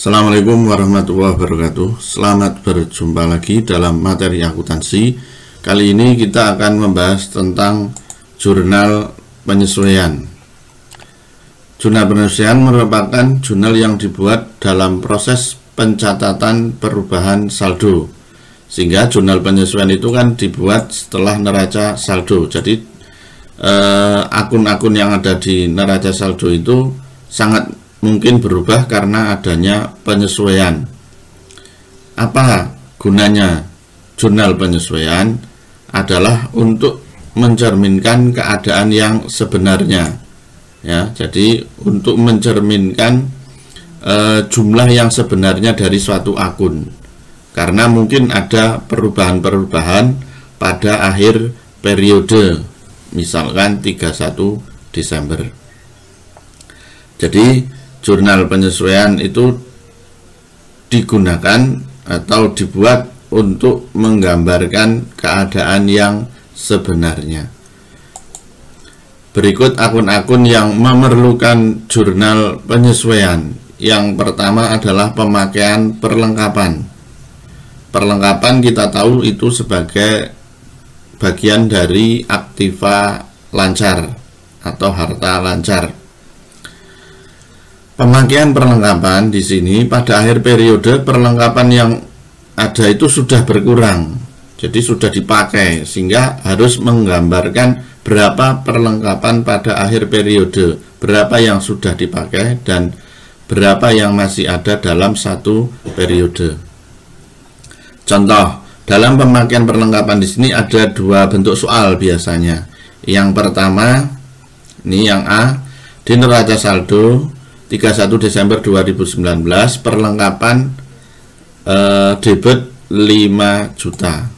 Assalamualaikum warahmatullahi wabarakatuh. Selamat berjumpa lagi dalam materi akuntansi. Kali ini kita akan membahas tentang jurnal penyesuaian. Jurnal penyesuaian merupakan jurnal yang dibuat dalam proses pencatatan perubahan saldo. Sehingga jurnal penyesuaian itu kan dibuat setelah neraca saldo. Jadi akun-akun yang ada di neraca saldo itu sangat mungkin berubah karena adanya penyesuaian. Apa gunanya jurnal penyesuaian? Adalah untuk mencerminkan keadaan yang sebenarnya, ya. Jadi untuk mencerminkan jumlah yang sebenarnya dari suatu akun, karena mungkin ada perubahan-perubahan pada akhir periode, misalkan 31 Desember. Jadi jurnal penyesuaian itu digunakan atau dibuat untuk menggambarkan keadaan yang sebenarnya. Berikut akun-akun yang memerlukan jurnal penyesuaian. Yang pertama adalah pemakaian perlengkapan. Perlengkapan kita tahu itu sebagai bagian dari aktiva lancar atau harta lancar. Pemakaian perlengkapan di sini pada akhir periode perlengkapan yang ada itu sudah berkurang, jadi sudah dipakai, sehingga harus menggambarkan berapa perlengkapan pada akhir periode, berapa yang sudah dipakai dan berapa yang masih ada dalam satu periode. Contoh, dalam pemakaian perlengkapan di sini ada dua bentuk soal biasanya. Yang pertama, ini yang A, di neraca saldo 31 Desember 2019 perlengkapan debit 5 juta.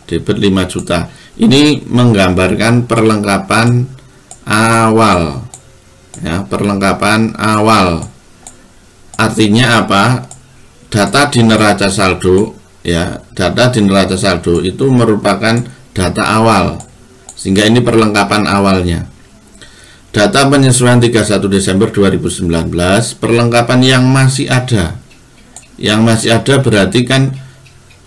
Debit 5 juta. Ini menggambarkan perlengkapan awal. Ya, perlengkapan awal. Artinya apa? Data di neraca saldo, ya, data di neraca saldo itu merupakan data awal. Sehingga ini perlengkapan awalnya. Data penyesuaian 31 Desember 2019 perlengkapan yang masih ada. Yang masih ada berarti kan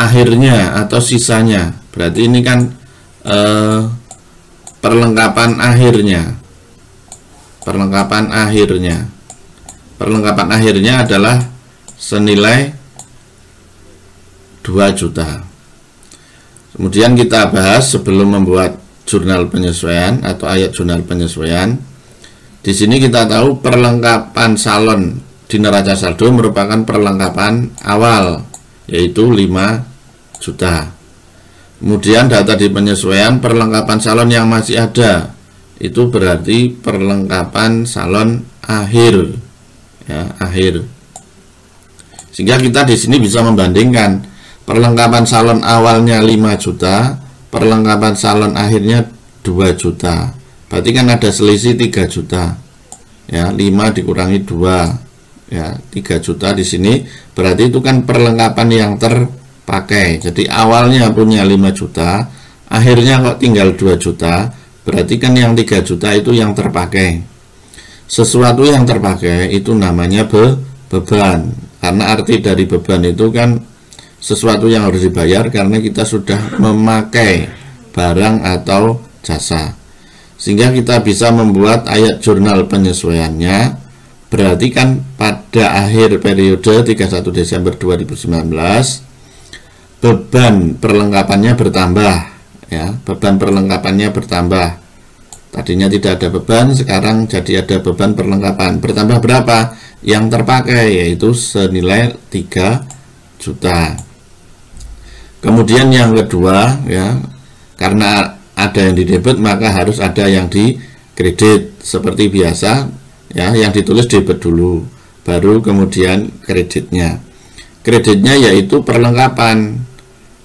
akhirnya atau sisanya. Berarti ini kan perlengkapan akhirnya. Perlengkapan akhirnya. Perlengkapan akhirnya adalah senilai 2 juta. Kemudian kita bahas sebelum membuat jurnal penyesuaian atau ayat jurnal penyesuaian. Di sini kita tahu perlengkapan salon di neraca saldo merupakan perlengkapan awal, yaitu 5 juta. Kemudian data di penyesuaian perlengkapan salon yang masih ada, itu berarti perlengkapan salon akhir, ya, akhir. Sehingga kita di sini bisa membandingkan perlengkapan salon awalnya 5 juta, perlengkapan salon akhirnya 2 juta. Berarti kan ada selisih 3 juta. Ya, 5 dikurangi 2. Ya, 3 juta di sini. Berarti itu kan perlengkapan yang terpakai. Jadi awalnya punya 5 juta, akhirnya kok tinggal 2 juta. Berarti kan yang 3 juta itu yang terpakai. Sesuatu yang terpakai itu namanya beban. Karena arti dari beban itu kan sesuatu yang harus dibayar karena kita sudah memakai barang atau jasa. Sehingga kita bisa membuat ayat jurnal penyesuaiannya. Berarti kan pada akhir periode 31 Desember 2019 beban perlengkapannya bertambah, ya, beban perlengkapannya bertambah. Tadinya tidak ada beban, sekarang jadi ada beban perlengkapan. Bertambah berapa? Yang terpakai, yaitu senilai 3 juta. Kemudian yang kedua, ya, karena ada yang di debit maka harus ada yang di kredit. Seperti biasa, ya, yang ditulis debit dulu, baru kemudian kreditnya. Kreditnya yaitu perlengkapan.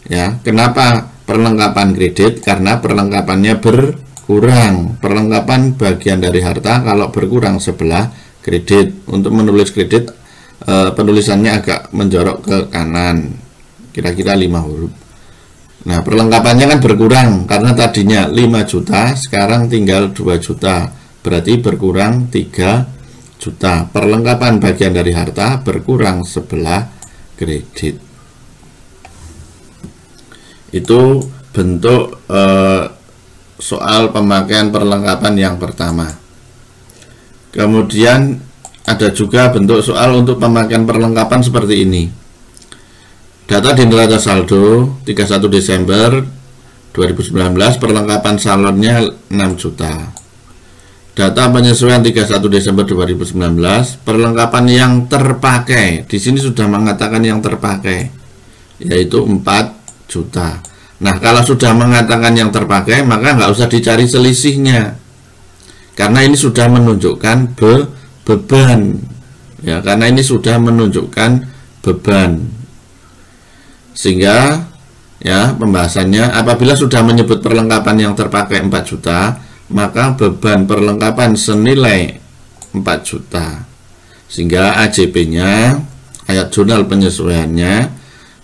Ya, kenapa perlengkapan kredit? Karena perlengkapannya berkurang. Perlengkapan bagian dari harta, kalau berkurang sebelah kredit. Untuk menulis kredit penulisannya agak menjorok ke kanan, kira-kira 5 huruf. Nah, perlengkapannya kan berkurang karena tadinya 5 juta, sekarang tinggal 2 juta. Berarti berkurang 3 juta. Perlengkapan bagian dari harta berkurang sebelah kredit. Itu bentuk soal pemakaian perlengkapan yang pertama. Kemudian ada juga bentuk soal untuk pemakaian perlengkapan seperti ini. Data di neraca saldo 31 Desember 2019, perlengkapan salonnya 6 juta. Data penyesuaian 31 Desember 2019, perlengkapan yang terpakai. Di sini sudah mengatakan yang terpakai, yaitu 4 juta. Nah, kalau sudah mengatakan yang terpakai, maka nggak usah dicari selisihnya, karena ini sudah menunjukkan beban. Ya, karena ini sudah menunjukkan beban. Sehingga ya pembahasannya, apabila sudah menyebut perlengkapan yang terpakai 4 juta, maka beban perlengkapan senilai 4 juta. Sehingga AJP-nya, ayat jurnal penyesuaiannya,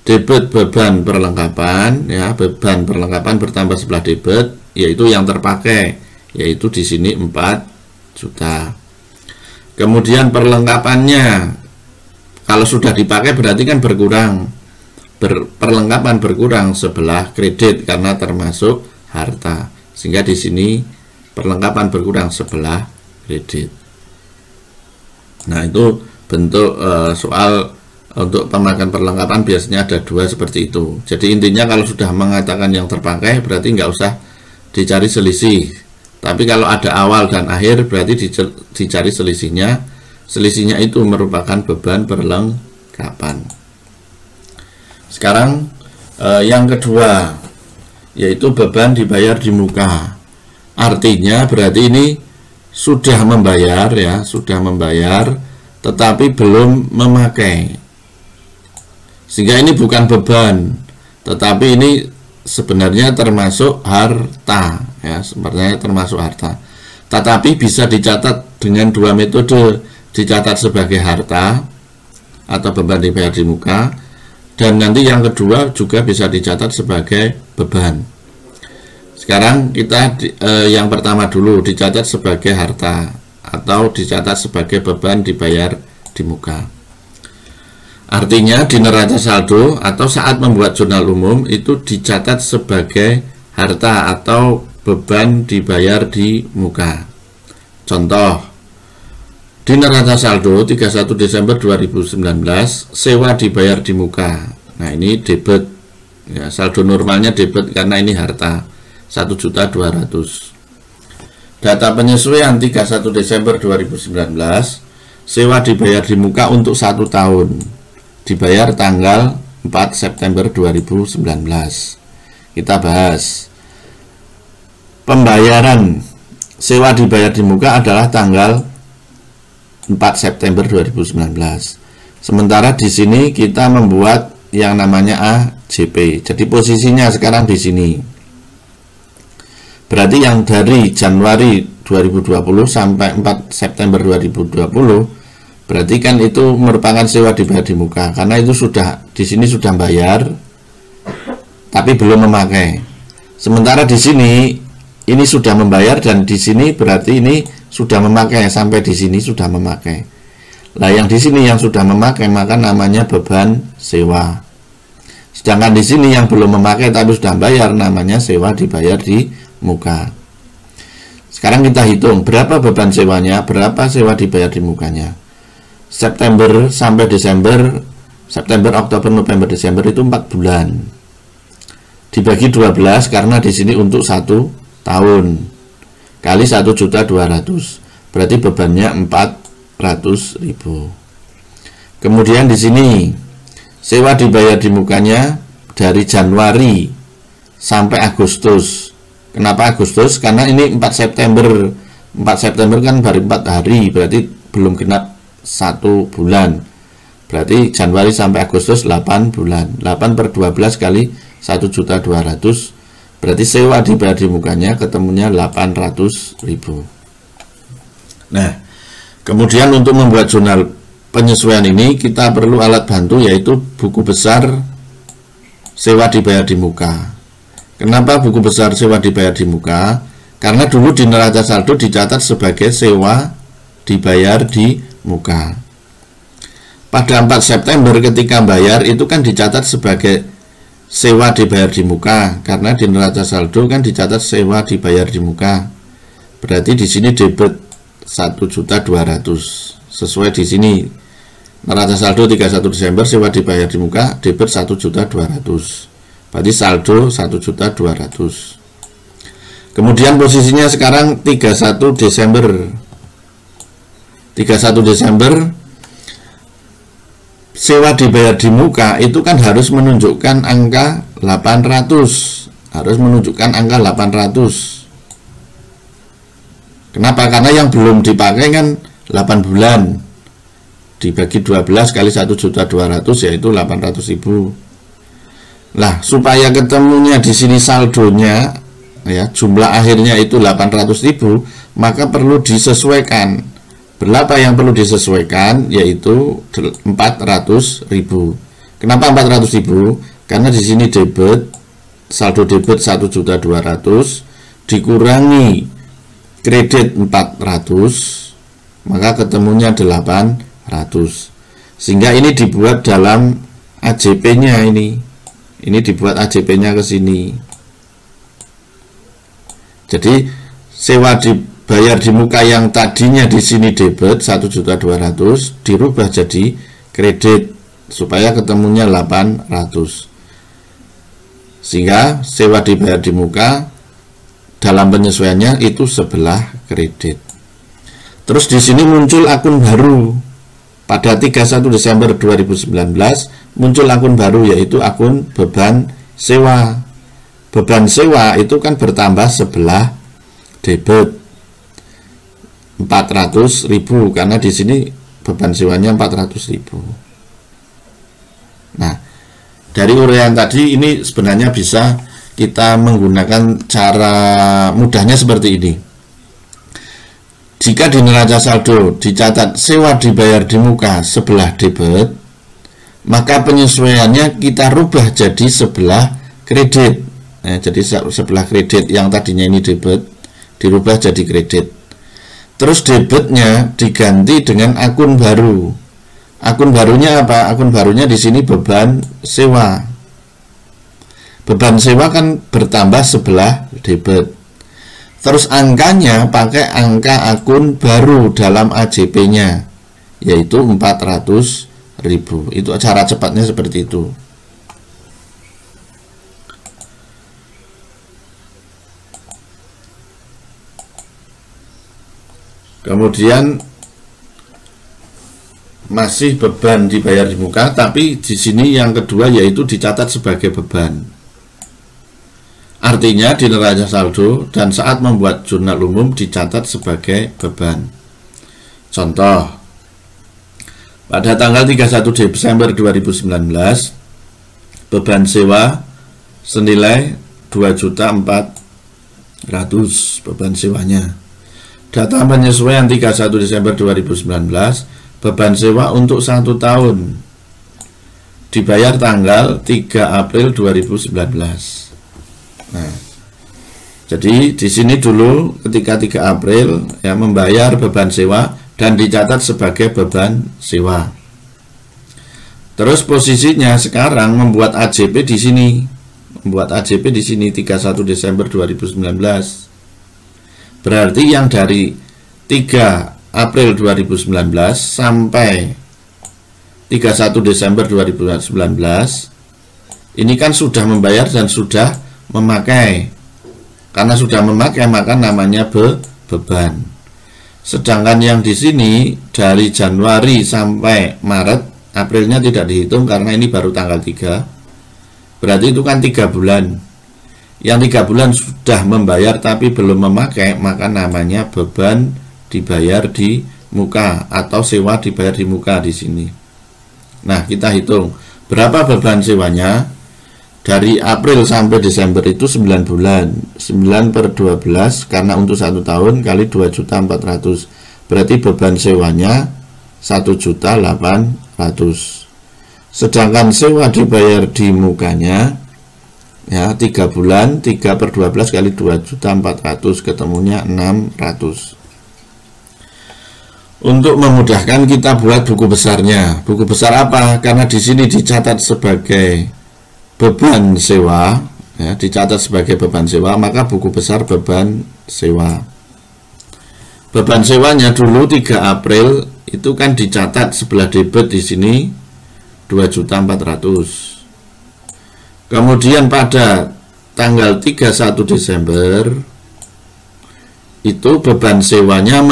debit beban perlengkapan, ya, beban perlengkapan bertambah sebelah debit, yaitu yang terpakai, yaitu di sini 4 juta. Kemudian perlengkapannya, kalau sudah dipakai berarti kan berkurang. Perlengkapan berkurang sebelah kredit karena termasuk harta. Sehingga di sini perlengkapan berkurang sebelah kredit. Nah, itu bentuk soal untuk pemakaian perlengkapan biasanya ada 2 seperti itu. Jadi intinya kalau sudah mengatakan yang terpakai berarti nggak usah dicari selisih. Tapi kalau ada awal dan akhir berarti dicari selisihnya. Selisihnya itu merupakan beban perlengkapan. Sekarang yang kedua, yaitu beban dibayar di muka. Artinya berarti ini sudah membayar, ya, sudah membayar tetapi belum memakai. Sehingga ini bukan beban, tetapi ini sebenarnya termasuk harta, ya, sebenarnya termasuk harta. Tetapi bisa dicatat dengan 2 metode, dicatat sebagai harta atau beban dibayar di muka, dan nanti yang kedua juga bisa dicatat sebagai beban. Sekarang kita yang pertama dulu, dicatat sebagai harta atau dicatat sebagai beban dibayar di muka. Artinya di neraca saldo atau saat membuat jurnal umum itu dicatat sebagai harta atau beban dibayar di muka. Contoh, di neraca saldo 31 Desember 2019, sewa dibayar di muka. Nah, ini debit, ya, saldo normalnya debit karena ini harta 1.200.000. Data penyesuaian 31 Desember 2019, sewa dibayar di muka untuk 1 tahun. Dibayar tanggal 4 September 2019. Kita bahas. Pembayaran sewa dibayar di muka adalah tanggal 4 September 2019. Sementara di sini kita membuat yang namanya AJP. Jadi posisinya sekarang di sini. Berarti yang dari Januari 2020 sampai 4 September 2020 berarti kan itu merupakan sewa dibayar di muka, karena itu sudah di sini sudah bayar tapi belum memakai. Sementara di sini ini sudah membayar dan di sini berarti ini sudah memakai, sampai di sini sudah memakai. Lah yang di sini yang sudah memakai maka namanya beban sewa. Sedangkan di sini yang belum memakai tapi sudah bayar namanya sewa dibayar di muka. Sekarang kita hitung berapa beban sewanya, berapa sewa dibayar di mukanya. September sampai Desember, September, Oktober, November, Desember itu 4 bulan. Dibagi 12 karena di sini untuk 1 tahun. Kali 1.200.000. Berarti bebannya 400.000. Kemudian di sini sewa dibayar di mukanya dari Januari sampai Agustus. Kenapa Agustus? Karena ini 4 September. 4 September kan baru 4 hari, berarti belum genap 1 bulan. Berarti Januari sampai Agustus 8 bulan. 8 per 12 kali 1.200.000. Berarti sewa dibayar di mukanya ketemunya 800.000. Nah, kemudian untuk membuat jurnal penyesuaian ini kita perlu alat bantu, yaitu buku besar sewa dibayar di muka. Kenapa buku besar sewa dibayar di muka? Karena dulu di neraca saldo dicatat sebagai sewa dibayar di muka. Pada 4 September ketika bayar itu kan dicatat sebagai sewa dibayar di muka, karena di neraca saldo kan dicatat sewa dibayar di muka. Berarti di sini debit 1.200.000. Sesuai di sini neraca saldo 31 Desember sewa dibayar di muka, debit 1.200.000. Berarti saldo 1.200.000. Kemudian posisinya sekarang 31 Desember. 31 Desember sewa dibayar di muka itu kan harus menunjukkan angka 800. Harus menunjukkan angka 800. Kenapa? Karena yang belum dipakai kan 8 bulan. Dibagi 12 kali 1.200.000 yaitu 800.000. Nah, supaya ketemunya di sini saldonya ya, jumlah akhirnya itu 800.000, maka perlu disesuaikan. Berapa yang perlu disesuaikan? Yaitu 400.000. Kenapa 400.000? Karena di sini debit, saldo debit 1.200.000 dikurangi kredit 400, maka ketemunya 800. Sehingga ini dibuat dalam AJP-nya ini. Ini dibuat AJP-nya ke sini. Jadi sewa dibayar di muka yang tadinya di sini debit 1.200.000 dirubah jadi kredit supaya ketemunya 800. Sehingga sewa dibayar di muka dalam penyesuaiannya itu sebelah kredit. Terus di sini muncul akun baru. Pada 31 Desember 2019 muncul akun baru, yaitu akun beban sewa. Beban sewa itu kan bertambah sebelah debit 400.000, karena di sini beban sewanya 400.000. Nah, dari uraian tadi ini sebenarnya bisa kita menggunakan cara mudahnya seperti ini. Jika di neraca saldo dicatat sewa dibayar di muka sebelah debit, maka penyesuaiannya kita rubah jadi sebelah kredit. Jadi sebelah kredit yang tadinya ini debit dirubah jadi kredit. Terus debitnya diganti dengan akun baru. Akun barunya apa? Akun barunya di sini beban sewa. Beban sewa kan bertambah sebelah debit. Terus angkanya pakai angka akun baru dalam AJP-nya, yaitu 400.000. Itu cara cepatnya seperti itu. Kemudian masih beban dibayar di muka, tapi di sini yang kedua yaitu dicatat sebagai beban. Artinya di neraca saldo dan saat membuat jurnal umum dicatat sebagai beban. Contoh, pada tanggal 31 Desember 2019 beban sewa senilai 2.400.000 beban sewanya. Data penyesuaian 31 Desember 2019 beban sewa untuk 1 tahun dibayar tanggal 3 April 2019. Nah, jadi di sini dulu ketika 3 April ya membayar beban sewa dan dicatat sebagai beban sewa. Terus posisinya sekarang membuat AJP di sini. Membuat AJP di sini 31 Desember 2019. Berarti yang dari 3 April 2019 sampai 31 Desember 2019 ini kan sudah membayar dan sudah memakai. Karena sudah memakai maka namanya beban. Sedangkan yang di sini dari Januari sampai Maret, Aprilnya tidak dihitung karena ini baru tanggal 3. Berarti itu kan 3 bulan. Yang 3 bulan sudah membayar tapi belum memakai, maka namanya beban dibayar di muka atau sewa dibayar di muka di sini. Nah, kita hitung berapa beban sewanya. Dari April sampai Desember itu 9 bulan. 9 per 12 karena untuk 1 tahun kali 2.400.000. Berarti beban sewanya 1.800.000. Sedangkan sewa dibayar di mukanya ya 3 bulan, 3 per 12 kali 2.400.000 ketemunya 600. Untuk memudahkan kita buat buku besarnya. Buku besar apa? Karena di sini dicatat sebagai beban sewa, ya, dicatat sebagai beban sewa, maka buku besar beban sewa. Beban sewanya dulu 3 April itu kan dicatat sebelah debit di sini 2.400.000. Kemudian pada tanggal 31 Desember itu beban sewanya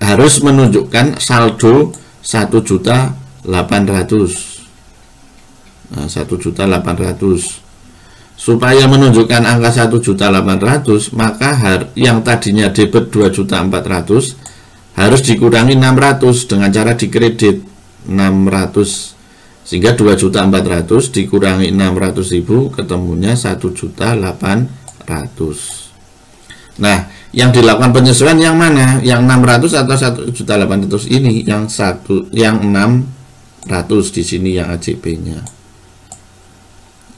harus menunjukkan saldo 1.800.000. Nah, 1.800.000. Supaya menunjukkan angka 1.800.000, maka yang tadinya debit 2.400.000 harus dikurangi 600 dengan cara dikredit 600, sehingga 2.400.000 dikurangi 600.000 ketemunya 1.800.000. Nah, yang dilakukan penyesuaian yang mana? Yang 600 atau 1.800 ini? Yang 600 di sini yang AJP-nya.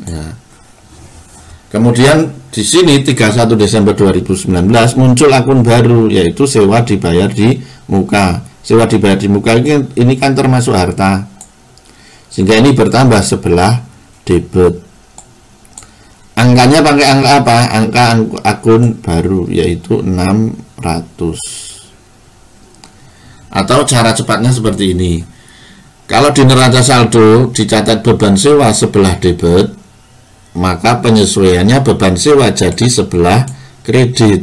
Ya. Kemudian di sini 31 Desember 2019 muncul akun baru, yaitu sewa dibayar di muka. Sewa dibayar di muka ini kan termasuk harta, sehingga ini bertambah sebelah debit. Angkanya pakai angka apa? Angka akun baru, yaitu 600. Atau cara cepatnya seperti ini. Kalau di neraca saldo dicatat beban sewa sebelah debit, maka penyesuaiannya beban sewa jadi sebelah kredit.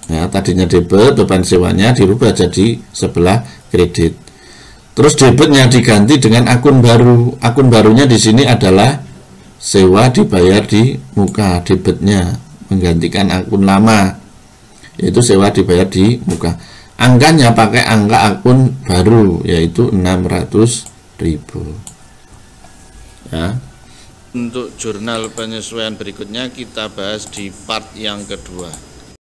Ya, tadinya debit, beban sewanya dirubah jadi sebelah kredit. Terus debitnya diganti dengan akun baru. Akun barunya di sini adalah sewa dibayar di muka, debitnya menggantikan akun lama, yaitu sewa dibayar di muka. Angkanya pakai angka akun baru, yaitu 600.000. Ya. Untuk jurnal penyesuaian berikutnya kita bahas di part yang kedua.